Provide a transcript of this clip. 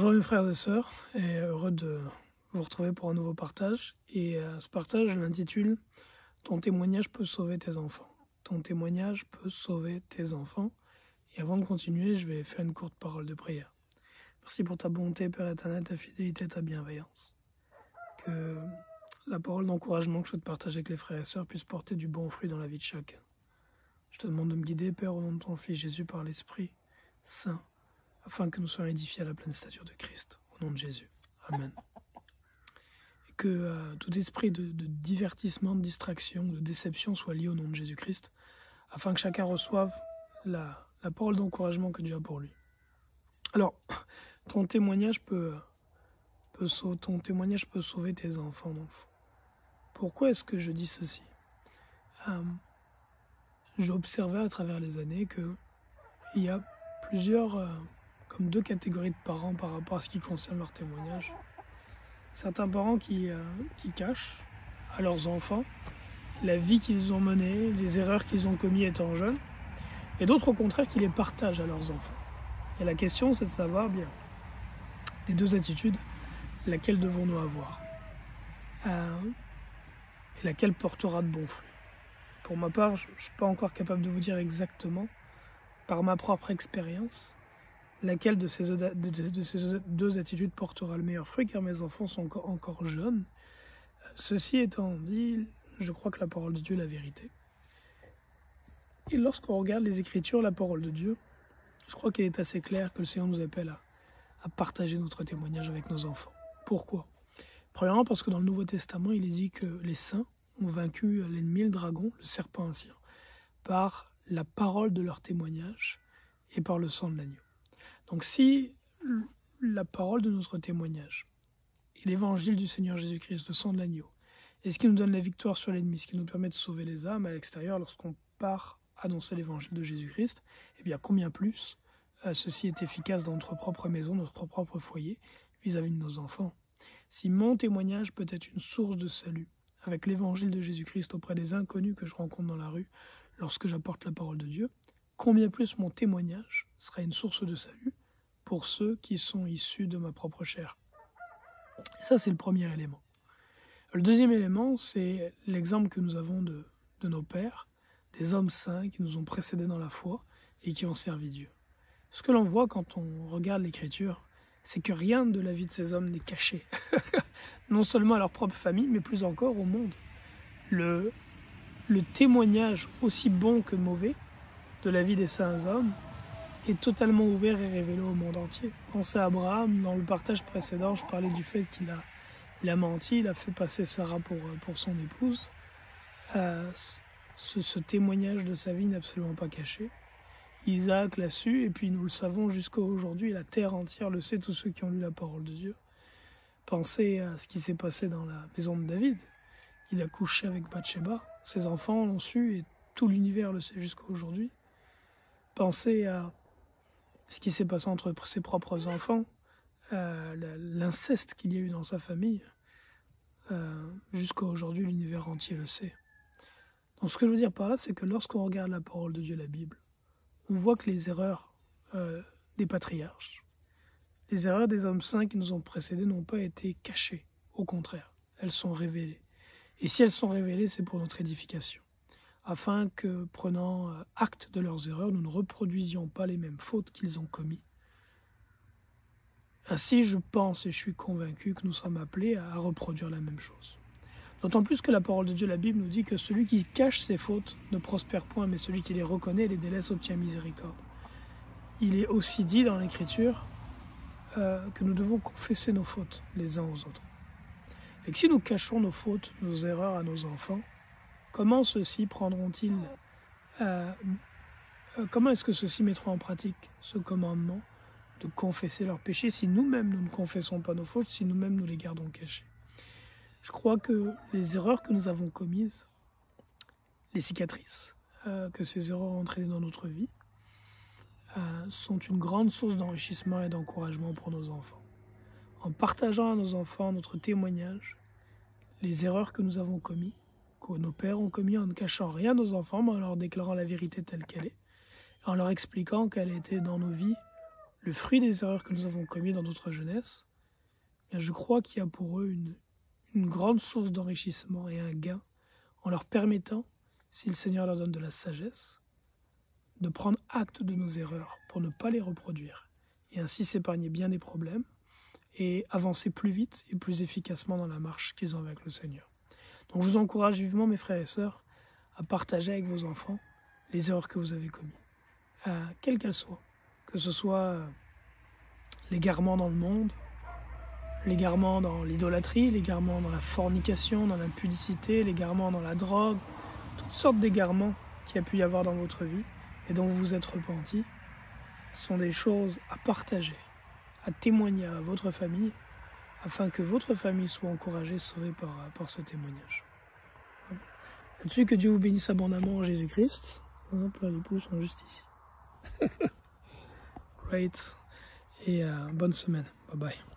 Bonjour mes frères et sœurs, et heureux de vous retrouver pour un nouveau partage. Et ce partage, je l'intitule « Ton témoignage peut sauver tes enfants ». Ton témoignage peut sauver tes enfants. Et avant de continuer, je vais faire une courte parole de prière. Merci pour ta bonté, Père éternel, ta fidélité, ta bienveillance. Que la parole d'encouragement que je souhaite partager avec les frères et sœurs puisse porter du bon fruit dans la vie de chacun. Je te demande de me guider, Père, au nom de ton Fils Jésus, par l'Esprit Saint, afin que nous soyons édifiés à la pleine stature de Christ, au nom de Jésus. Amen. Et que tout esprit de divertissement, de distraction, de déception soit lié au nom de Jésus-Christ, afin que chacun reçoive la parole d'encouragement que Dieu a pour lui. Alors, ton témoignage peut sauver tes enfants, mon enfant. Pourquoi est-ce que je dis ceci? J'ai observé à travers les années qu'il y a plusieurs, comme deux catégories de parents par rapport à ce qui concerne leur témoignage. Certains parents qui cachent à leurs enfants la vie qu'ils ont menée, les erreurs qu'ils ont commises étant jeunes, et d'autres au contraire qui les partagent à leurs enfants. Et la question c'est de savoir bien, les deux attitudes, laquelle devons-nous avoir et laquelle portera de bons fruits. Pour ma part, je ne suis pas encore capable de vous dire exactement, par ma propre expérience, laquelle de ces deux attitudes portera le meilleur fruit, car mes enfants sont encore jeunes. Ceci étant dit, je crois que la parole de Dieu est la vérité. Et lorsqu'on regarde les Écritures, la parole de Dieu, je crois qu'il est assez clair que le Seigneur nous appelle à partager notre témoignage avec nos enfants. Pourquoi? Premièrement, parce que dans le Nouveau Testament, il est dit que les saints ont vaincu l'ennemi, le dragon, le serpent ancien, par la parole de leur témoignage et par le sang de l'agneau. Donc si la parole de notre témoignage et l'évangile du Seigneur Jésus-Christ, le sang de l'agneau, est ce qui nous donne la victoire sur l'ennemi, ce qui nous permet de sauver les âmes à l'extérieur lorsqu'on part annoncer l'évangile de Jésus-Christ, eh bien combien plus ceci est efficace dans notre propre maison, notre propre foyer, vis-à-vis de nos enfants. Si mon témoignage peut être une source de salut avec l'évangile de Jésus-Christ auprès des inconnus que je rencontre dans la rue lorsque j'apporte la parole de Dieu, combien plus mon témoignage sera une source de salut pour ceux qui sont issus de ma propre chair. Et ça, c'est le premier élément. Le deuxième élément, c'est l'exemple que nous avons de nos pères, des hommes saints qui nous ont précédés dans la foi et qui ont servi Dieu. Ce que l'on voit quand on regarde l'Écriture, c'est que rien de la vie de ces hommes n'est caché. Non seulement à leur propre famille, mais plus encore au monde. Le témoignage, aussi bon que mauvais, de la vie des saints hommes est totalement ouvert et révélé au monde entier. Pensez à Abraham, dans le partage précédent, je parlais du fait qu'il a menti, il a fait passer Sarah pour son épouse. Ce témoignage de sa vie n'est absolument pas caché. Isaac l'a su, et puis nous le savons jusqu'à aujourd'hui, la terre entière le sait, tous ceux qui ont lu la parole de Dieu. Pensez à ce qui s'est passé dans la maison de David. Il a couché avec Bathsheba, ses enfants l'ont su, et tout l'univers le sait jusqu'à aujourd'hui. Pensez à ce qui s'est passé entre ses propres enfants, l'inceste qu'il y a eu dans sa famille. Jusqu'à aujourd'hui, l'univers entier le sait. Donc ce que je veux dire par là, c'est que lorsqu'on regarde la parole de Dieu, la Bible, on voit que les erreurs des patriarches, les erreurs des hommes saints qui nous ont précédés n'ont pas été cachées. Au contraire, elles sont révélées. Et si elles sont révélées, c'est pour notre édification, afin que, prenant acte de leurs erreurs, nous ne reproduisions pas les mêmes fautes qu'ils ont commises. Ainsi, je pense et je suis convaincu que nous sommes appelés à reproduire la même chose. D'autant plus que la parole de Dieu, la Bible, nous dit que celui qui cache ses fautes ne prospère point, mais celui qui les reconnaît et les délaisse obtient miséricorde. Il est aussi dit dans l'Écriture que nous devons confesser nos fautes les uns aux autres. Et que si nous cachons nos fautes, nos erreurs à nos enfants, comment ceux-ci prendront-ils, comment est-ce que ceux-ci mettront en pratique ce commandement de confesser leurs péchés si nous-mêmes nous ne confessons pas nos fautes, si nous-mêmes nous les gardons cachées? Je crois que les erreurs que nous avons commises, les cicatrices que ces erreurs ont entraînées dans notre vie, sont une grande source d'enrichissement et d'encouragement pour nos enfants. En partageant à nos enfants notre témoignage, les erreurs que nous avons commises, que nos pères ont commis en ne cachant rien à nos enfants, mais en leur déclarant la vérité telle qu'elle est, en leur expliquant qu'elle était dans nos vies le fruit des erreurs que nous avons commises dans notre jeunesse, je crois qu'il y a pour eux une grande source d'enrichissement et un gain en leur permettant, si le Seigneur leur donne de la sagesse, de prendre acte de nos erreurs pour ne pas les reproduire et ainsi s'épargner bien des problèmes et avancer plus vite et plus efficacement dans la marche qu'ils ont avec le Seigneur. Donc je vous encourage vivement, mes frères et sœurs, à partager avec vos enfants les erreurs que vous avez commises, quelles qu'elles soient, que ce soit l'égarement dans le monde, l'égarement dans l'idolâtrie, l'égarement dans la fornication, dans l'impudicité, l'égarement dans la drogue, toutes sortes d'égarements qu'il y a pu y avoir dans votre vie et dont vous vous êtes repentis, sont des choses à partager, à témoigner à votre famille, afin que votre famille soit encouragée, sauvée par ce témoignage. Là-dessus, que Dieu vous bénisse abondamment en Jésus-Christ. Les poules sont juste ici. Great. Et bonne semaine. Bye bye.